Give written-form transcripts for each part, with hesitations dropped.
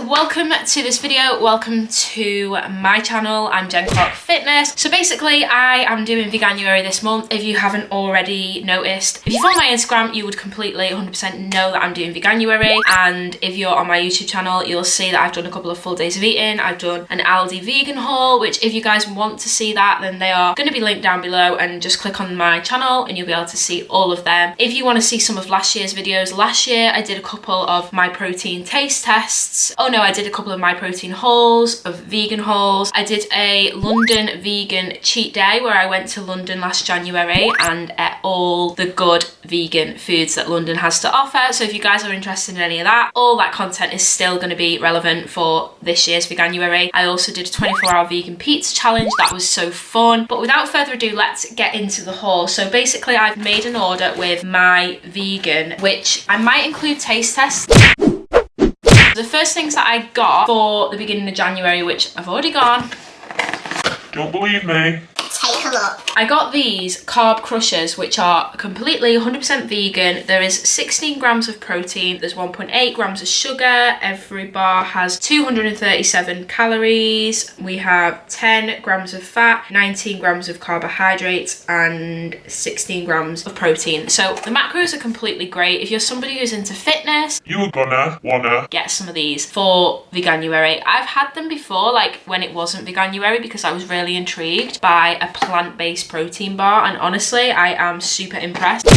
welcome to this video. Welcome to my channel. I'm Jen Clark Fitness. So basically I am doing Veganuary this month, if you haven't already noticed. If you follow my Instagram, you would completely 100% know that I'm doing Veganuary, and if you're on my YouTube channel, you'll see that I've done a couple of full days of eating. I've done an Aldi vegan haul, which if you guys want to see that, then they are going to be linked down below, and just click on my channel and you'll be able to see all of them. If you want to see some of last year's videos, last year I did a couple of my protein taste tests. Oh no, I did a couple of my protein hauls, of vegan hauls. I did a London vegan cheat day where I went to London last January and ate all the good vegan foods that London has to offer. So if you guys are interested in any of that, all that content is still going to be relevant for this year's Veganuary. I also did a 24-hour vegan pizza challenge. That was so fun. But without further ado, let's get into the haul. So basically I've made an order with MyVegan, which I might include taste tests. The first things that I got for the beginning of January, which I've already gone. Don't believe me. Take a look. I got these Carb Crushers, which are completely 100% vegan. There is 16 grams of protein. There's 1.8 grams of sugar. Every bar has 237 calories. We have 10 grams of fat, 19 grams of carbohydrates, and 16 grams of protein. So the macros are completely great. If you're somebody who's into fitness, you're gonna wanna get some of these for Veganuary. I've had them before, like when it wasn't Veganuary, because I was really intrigued by a plant-based protein bar, and honestly I am super impressed.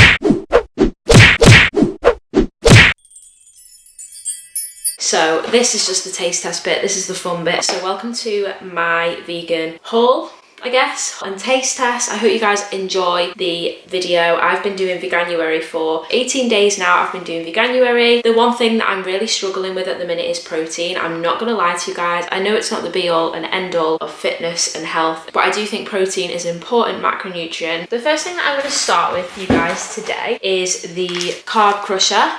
So this is just the taste test bit. This is the fun bit. So welcome to my vegan haul, I guess, and taste test. I hope you guys enjoy the video. I've been doing Veganuary for 18 days now. I've been doing Veganuary. The one thing that I'm really struggling with at the minute is protein. I'm not gonna lie to you guys. I know it's not the be all and end all of fitness and health, but I do think protein is an important macronutrient. The first thing that I'm gonna start with you guys today is the Carb Crusher.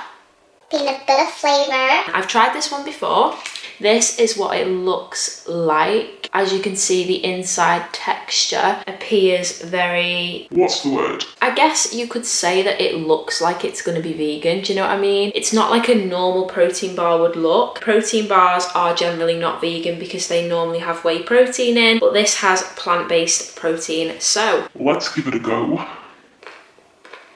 Peanut butter flavour. I've tried this one before. This is what it looks like. As you can see, the inside texture appears very... What's the word? I guess you could say that it looks like it's going to be vegan. Do you know what I mean? It's not like a normal protein bar would look. Protein bars are generally not vegan because they normally have whey protein in, but this has plant-based protein. So let's give it a go.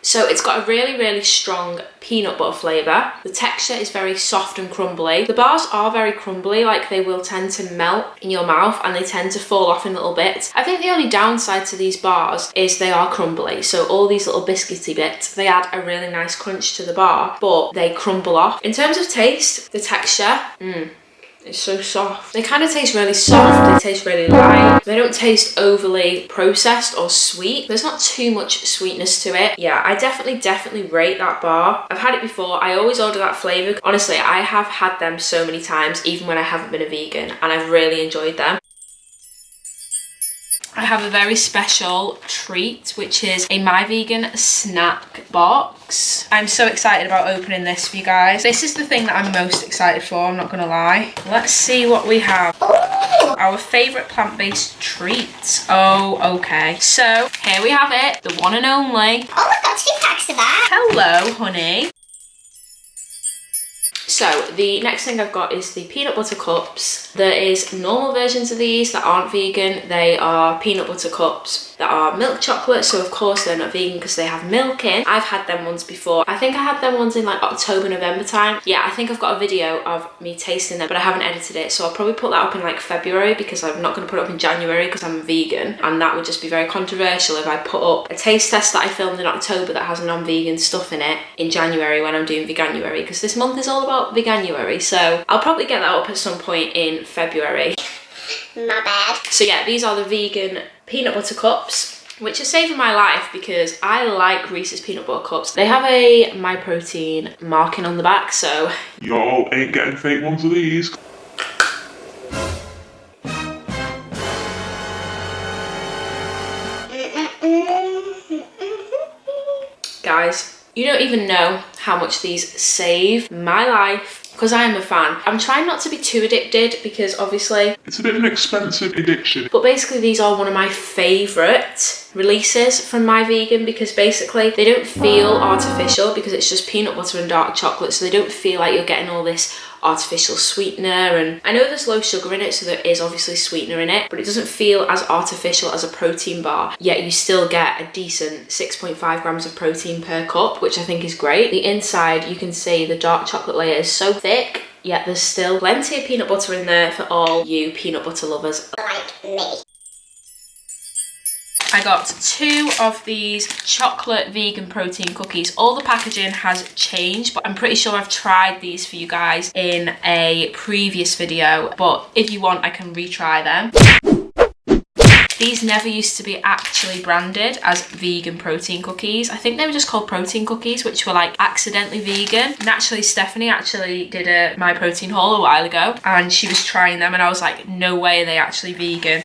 So it's got a really, really strong peanut butter flavour. The texture is very soft and crumbly. The bars are very crumbly, like they will tend to melt in your mouth and they tend to fall off in little bits. I think the only downside to these bars is they are crumbly. So all these little biscuity bits, they add a really nice crunch to the bar, but they crumble off. In terms of taste, the texture, it's so soft. They kind of taste really soft, they taste really light. They don't taste overly processed or sweet. There's not too much sweetness to it. Yeah, I definitely rate that bar. I've had it before. I always order that flavour. Honestly, I have had them so many times, even when I haven't been a vegan, and I've really enjoyed them. I have a very special treat, which is a MyVegan Snack Box. I'm so excited about opening this for you guys. This is the thing that I'm most excited for, I'm not gonna lie. Let's see what we have. Our favourite plant-based treats. Oh, okay. So, here we have it, the one and only. Oh, I've got 2 packs of that. Hello, honey. So the next thing I've got is the peanut butter cups. There is normal versions of these that aren't vegan. They are peanut butter cups that are milk chocolate, so of course they're not vegan because they have milk in. I've had them ones before. I think I had them ones in like October, November time. Yeah, I think I've got a video of me tasting them, but I haven't edited it, so I'll probably put that up in like February because I'm not going to put it up in January because I'm vegan, and that would just be very controversial if I put up a taste test that I filmed in October that has non-vegan stuff in it in January when I'm doing Veganuary, because this month is all about Veganuary. So I'll probably get that up at some point in February. My bad. So yeah, these are the vegan peanut butter cups, which are saving my life because I like Reese's peanut butter cups. They have a My Protein marking on the back, so Y'all ain't getting fake ones of these. guys, you don't even know how much these save my life, because I am a fan. I'm trying not to be too addicted because obviously it's a bit of an expensive addiction. But basically these are one of my favourite releases from MyVegan because basically they don't feel artificial because it's just peanut butter and dark chocolate, so they don't feel like you're getting all this artificial sweetener, and I know there's low sugar in it, so there is obviously sweetener in it, but it doesn't feel as artificial as a protein bar, yet you still get a decent 6.5 grams of protein per cup, which I think is great. The inside, you can see the dark chocolate layer is so thick, yet there's still plenty of peanut butter in there for all you peanut butter lovers Like me. I got 2 of these chocolate vegan protein cookies. All the packaging has changed, but I'm pretty sure I've tried these for you guys in a previous video, but if you want, I can retry them. These never used to be actually branded as vegan protein cookies. I think they were just called protein cookies, which were like accidentally vegan. And actually, Stephanie actually did a My Protein haul a while ago, and she was trying them, and I was like, no way are they actually vegan.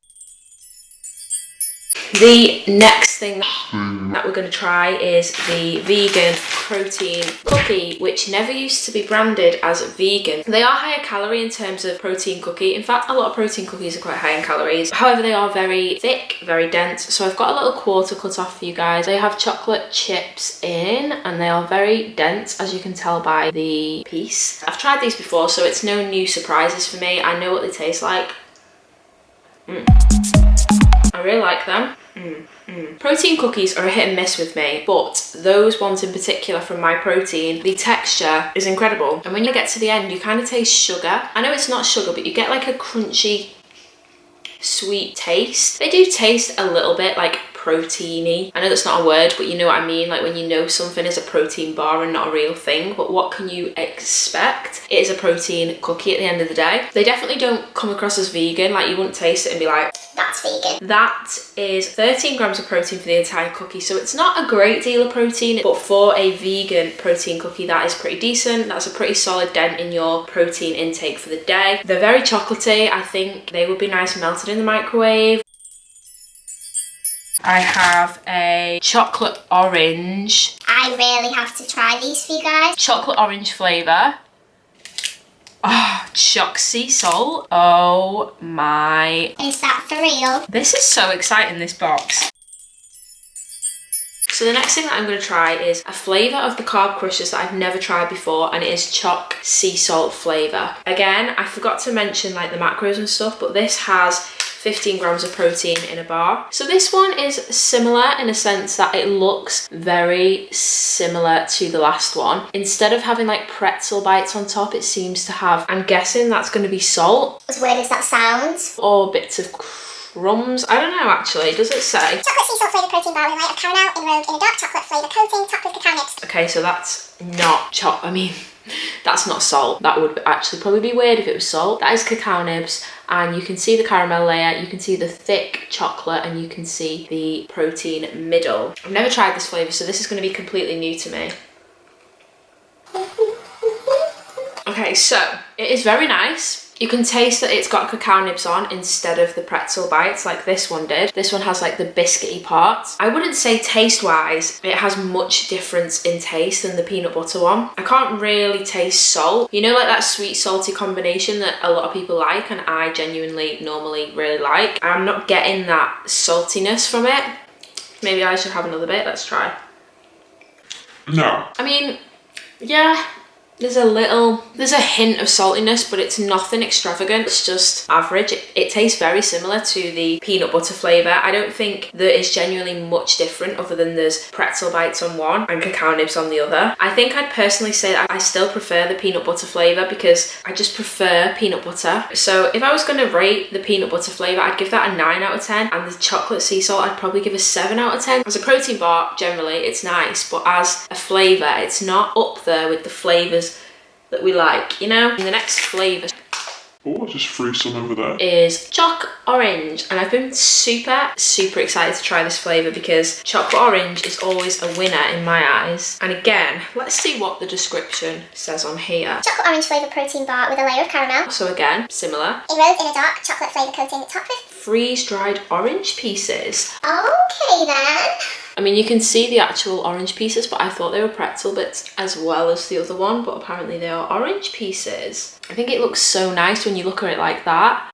The next thing that we're going to try is the vegan protein cookie, which never used to be branded as vegan. They are higher calorie in terms of protein cookie. In fact, a lot of protein cookies are quite high in calories. However, they are very thick, very dense. So I've got a little quarter cut off for you guys. They have chocolate chips in, and they are very dense, as you can tell by the piece. I've tried these before, so it's no new surprises for me. I know what they taste like. I really like them. Protein cookies are a hit and miss with me, but those ones in particular from My Protein, the texture is incredible. And when you get to the end, you kind of taste sugar. I know it's not sugar, but you get like a crunchy, sweet taste. They do taste a little bit like proteiny. I know that's not a word, but you know what I mean, like when you know something is a protein bar and not a real thing. But what can you expect? It is a protein cookie at the end of the day. They definitely don't come across as vegan. Like, you wouldn't taste it and be like, That's vegan. that is 13 grams of protein for the entire cookie, so it's not a great deal of protein, but for a vegan protein cookie, that is pretty decent. That's a pretty solid dent in your protein intake for the day. They're very chocolatey. I think they would be nice melted in the microwave. I have a chocolate orange. I really have to try these for you guys. Chocolate orange flavour. Oh, choc sea salt. Oh my. Is that for real? This is so exciting, this box. So the next thing that I'm going to try is a flavour of the Carb Crushers that I've never tried before, and it is choc sea salt flavour. Again, I forgot to mention like the macros and stuff, but this has 15 grams of protein in a bar. So this one is similar in a sense that it looks very similar to the last one. Instead of having like pretzel bites on top, it seems to have, I'm guessing that's going to be salt. As weird as that sounds. Or bits of crumbs. I don't know actually, does it say? Chocolate sea salt flavoured protein bar with a layer of caramel enrobed in a dark chocolate flavour coating topped with cacao nibs. Okay, so that's not that's not salt. That would actually probably be weird if it was salt. That is cacao nibs, and you can see the caramel layer, you can see the thick chocolate, and you can see the protein middle. I've never tried this flavour, so this is going to be completely new to me. Okay, so it is very nice. You can taste that it's got cacao nibs on instead of the pretzel bites like this one did. This one has like the biscuity parts. I wouldn't say taste-wise it has much difference in taste than the peanut butter one. I can't really taste salt. You know, like that sweet salty combination that a lot of people like, and I genuinely normally really like. I'm not getting that saltiness from it. Maybe I should have another bit. Let's try. No. I mean, yeah. There's a hint of saltiness, but it's nothing extravagant. It's just average. It tastes very similar to the peanut butter flavour. I don't think there is genuinely much different other than there's pretzel bites on one and cacao nibs on the other. I think I'd personally say that I still prefer the peanut butter flavour because I just prefer peanut butter. So if I was going to rate the peanut butter flavour, I'd give that a 9 out of 10, and the chocolate sea salt I'd probably give a 7 out of 10. As a protein bar, generally it's nice, but as a flavour, it's not up there with the flavours that we like, you know? And the next flavour Oh, I just threw some over there. is choc orange, and I've been super excited to try this flavour because chocolate orange is always a winner in my eyes. And again, let's see what the description says on here. Chocolate orange flavoured protein bar with a layer of caramel. So again, similar. Enrobed in a dark chocolate flavour coating topped with Freeze-dried orange pieces. Okay then. I mean, you can see the actual orange pieces, but I thought they were pretzel bits as well as the other one, but apparently they are orange pieces. I think it looks so nice when you look at it like that.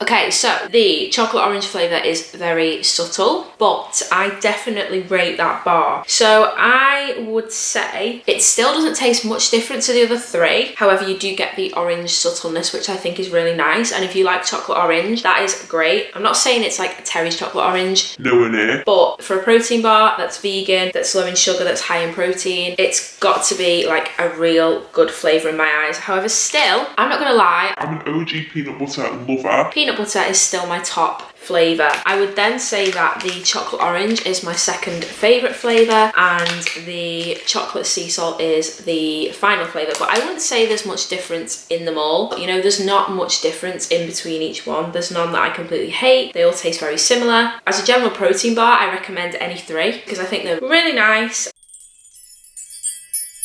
Okay, so the chocolate orange flavour is very subtle, but I definitely rate that bar. So I would say it still doesn't taste much different to the other three. However, you do get the orange subtleness, which I think is really nice. And if you like chocolate orange, that is great. I'm not saying it's like Terry's chocolate orange. Nowhere near. But for a protein bar that's vegan, that's low in sugar, that's high in protein, it's got to be like a real good flavour in my eyes. However, still, I'm not gonna lie, I'm an OG peanut butter lover. peanut butter is still my top flavour. I would then say that the chocolate orange is my second favourite flavour and the chocolate sea salt is the final flavour. But I wouldn't say there's much difference in them all. You know, there's not much difference in between each one. There's none that I completely hate. They all taste very similar. As a general protein bar, I recommend any three because I think they're really nice.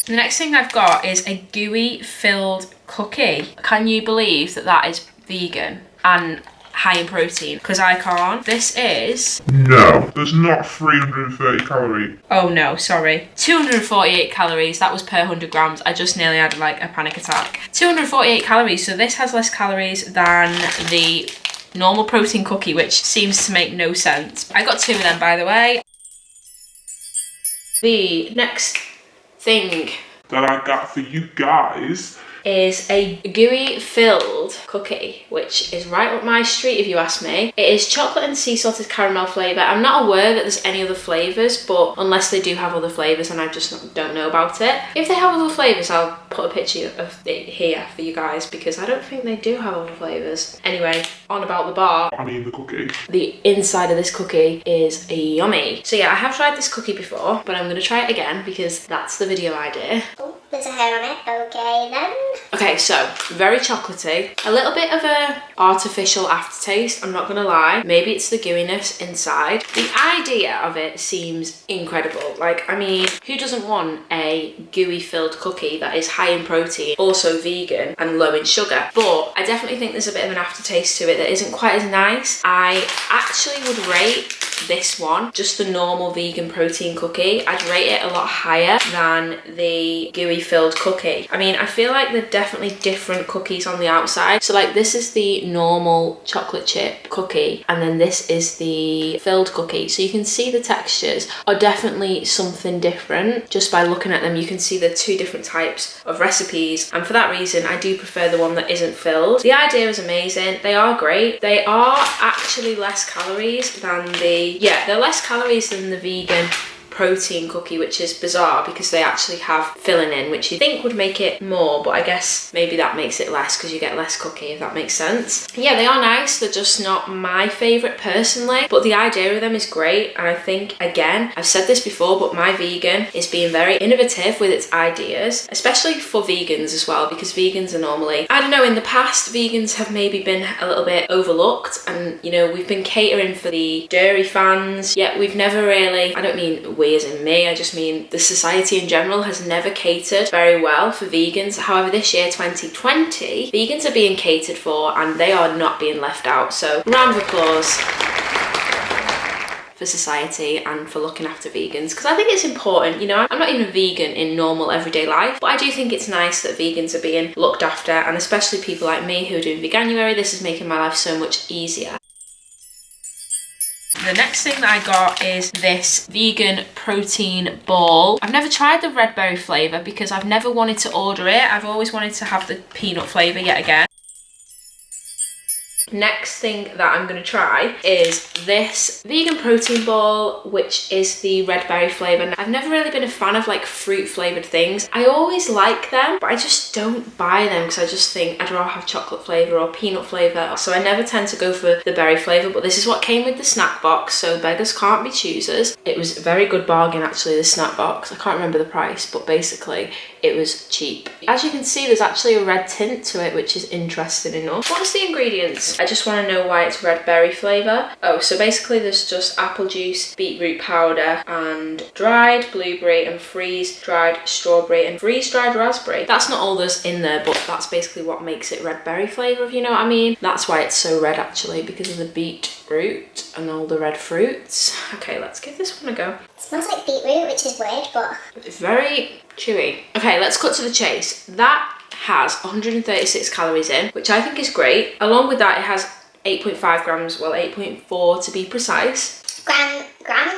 The next thing I've got is a Gooey Filled cookie. Can you believe that that is vegan and high in protein? Because I can't. This is... No, there's not 330 calories. Oh no, sorry. 248 calories. That was per 100 grams. I just nearly had like a panic attack. 248 calories. So this has less calories than the normal protein cookie, which seems to make no sense. I got 2 of them, by the way. The next thing That I got for you guys is a Gooey Filled cookie, which is right up my street if you ask me. It is chocolate and sea salted caramel flavour. I'm not aware that there's any other flavours, but unless they do have other flavours and I just don't know about it. If they have other flavours, I'll put a picture of it here for you guys because I don't think they do have other flavours. Anyway, on about the bar. I mean the cookie. The inside of this cookie is yummy. So yeah, I have tried this cookie before, but I'm going to try it again because that's the video idea. Oh, there's a hair on it. Okay then. Okay, so very chocolatey, a little bit of a artificial aftertaste, I'm not gonna lie. Maybe it's the gooiness inside. The idea of it seems incredible. Like, I mean, who doesn't want a gooey filled cookie that is high in protein, also vegan and low in sugar? But I definitely think there's a bit of an aftertaste to it that isn't quite as nice. I actually would rate this one, just the normal vegan protein cookie, I'd rate it a lot higher than the Gooey Filled cookie. I mean, I feel like they're definitely different cookies on the outside. So like this is the normal chocolate chip cookie and then this is the filled cookie. So you can see the textures are definitely something different. Just by looking at them, you can see the 2 different types of recipes. And for that reason, I do prefer the one that isn't filled. The idea is amazing. They are great. They are actually less calories than they're less calories than the vegan protein cookie, which is bizarre because they actually have filling in, which you think would make it more, but I guess maybe that makes it less because you get less cookie, if that makes sense. Yeah, they are nice. They're just not my favourite personally, but the idea of them is great. And I think, again, I've said this before, but MyVegan is being very innovative with its ideas, especially for vegans as well, because vegans are normally, I don't know, in the past, vegans have maybe been a little bit overlooked and, you know, we've been catering for the dairy fans, yet we've never really, I don't mean we as in me, I just mean the society in general has never catered very well for vegans. However, this year 2020 vegans are being catered for and they are not being left out, so round of applause for society and for looking after vegans, because I think it's important. You know, I'm not even a vegan in normal everyday life, but I do think it's nice that vegans are being looked after, and especially people like me who are doing Veganuary. This is making my life so much easier. The next thing that I got is this vegan protein ball. I've never tried the red berry flavour because I've never wanted to order it. I've always wanted to have the peanut flavour yet again. Next thing that I'm going to try is this vegan protein ball, which is the red berry flavour. I've never really been a fan of like fruit flavoured things. I always like them, but I just don't buy them because I just think I'd rather have chocolate flavour or peanut flavour. So I never tend to go for the berry flavour, but this is what came with the snack box, so beggars can't be choosers. It was a very good bargain actually, the snack box. I can't remember the price, but basically it was cheap. As you can see, there's actually a red tint to it, which is interesting enough. What's the ingredients? I just want to know why it's red berry flavour. Oh, so basically there's just apple juice, beetroot powder, and dried blueberry and freeze-dried strawberry and freeze-dried raspberry. That's not all there's in there, but that's basically what makes it red berry flavour, if you know what I mean. That's why it's so red actually, because of the beetroot and all the red fruits. Okay, let's give this one a go. It smells like beetroot, which is weird, but it's very chewy. Okay, let's cut to the chase. That has 136 calories in, which I think is great. Along with that, it has 8.5 grams, well 8.4 to be precise.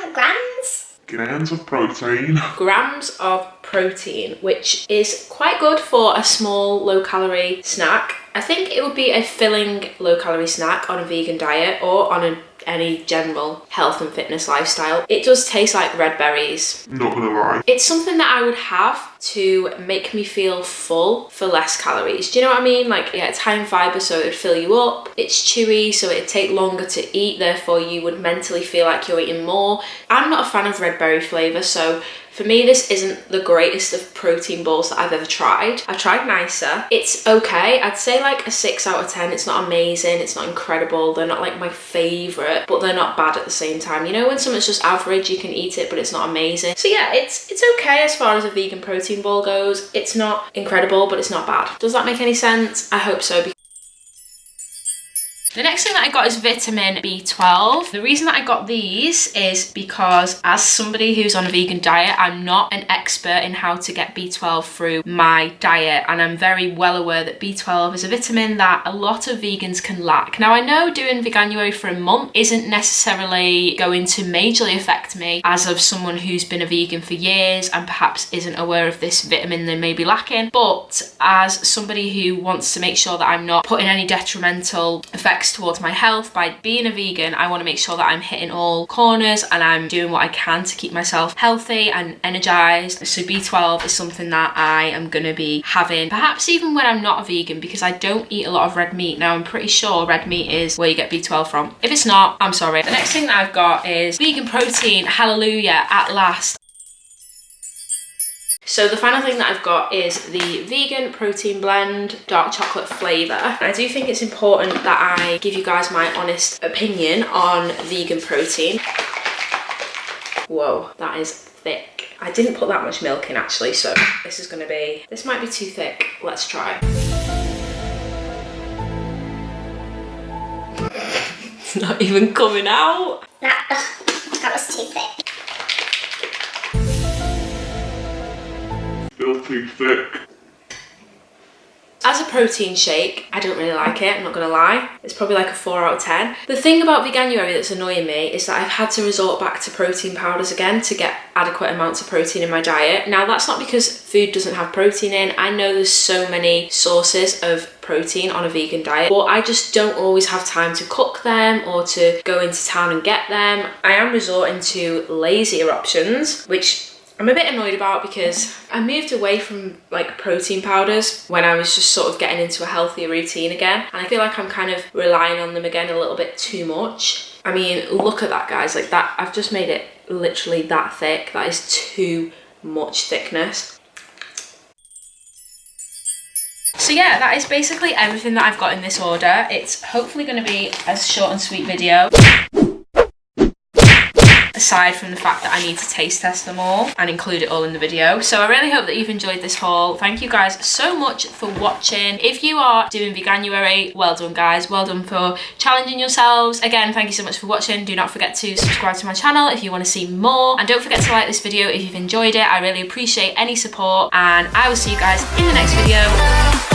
Grams? Grams of protein. Grams of protein, which is quite good for a small low calorie snack. I think it would be a filling low calorie snack on a vegan diet or on any general health and fitness lifestyle. It does taste like red berries. Not gonna lie. It's something that I would have to make me feel full for less calories. Do you know what I mean? Like, yeah, it's high in fiber, so it would fill you up. It's chewy, so it'd take longer to eat, therefore you would mentally feel like you're eating more. I'm not a fan of red berry flavour, so for me, this isn't the greatest of protein balls that I've ever tried. I've tried nicer. It's okay. I'd say like a 6 out of 10. It's not amazing. It's not incredible. They're not like my favourite, but they're not bad at the same time. You know, when something's just average, you can eat it, but it's not amazing. So yeah, it's okay as far as a vegan protein ball goes. It's not incredible, but it's not bad. Does that make any sense? I hope so. The next thing that I got is vitamin B12. The reason that I got these is because as somebody who's on a vegan diet, I'm not an expert in how to get B12 through my diet, and I'm very well aware that B12 is a vitamin that a lot of vegans can lack. Now, I know doing Veganuary for a month isn't necessarily going to majorly affect me as of someone who's been a vegan for years and perhaps isn't aware of this vitamin they may be lacking, but as somebody who wants to make sure that I'm not putting any detrimental effects towards my health by being a vegan, I want to make sure that I'm hitting all corners and I'm doing what I can to keep myself healthy and energized. So B12 is something that I am going to be having perhaps even when I'm not a vegan, because I don't eat a lot of red meat. Now, I'm pretty sure red meat is where you get B12 from. If it's not, I'm sorry. The next thing that I've got is vegan protein. Hallelujah, at last. So the final thing that I've got is the vegan protein blend dark chocolate flavour. I do think it's important that I give you guys my honest opinion on vegan protein. Whoa, that is thick. I didn't put that much milk in actually, so this might be too thick. Let's try. It's not even coming out. That was too thick. Still too thick. As a protein shake, I don't really like it, I'm not gonna lie. It's probably like a 4 out of 10. The thing about Veganuary that's annoying me is that I've had to resort back to protein powders again to get adequate amounts of protein in my diet. Now, that's not because food doesn't have protein in. I know there's so many sources of protein on a vegan diet, but I just don't always have time to cook them or to go into town and get them. I am resorting to lazier options, which I'm a bit annoyed about because I moved away from like protein powders when I was just sort of getting into a healthier routine again, and I feel like I'm kind of relying on them again a little bit too much. I mean, look at that, guys, like that. I've just made it literally that thick. That is too much thickness. So yeah, that is basically everything that I've got in this order. It's hopefully going to be a short and sweet video, aside from the fact that I need to taste test them all and include it all in the video. So I really hope that you've enjoyed this haul. Thank you guys so much for watching. If you are doing Veganuary, well done guys, well done for challenging yourselves. Again, thank you so much for watching. Do not forget to subscribe to my channel if you want to see more, and don't forget to like this video if you've enjoyed it. I really appreciate any support, and I will see you guys in the next video.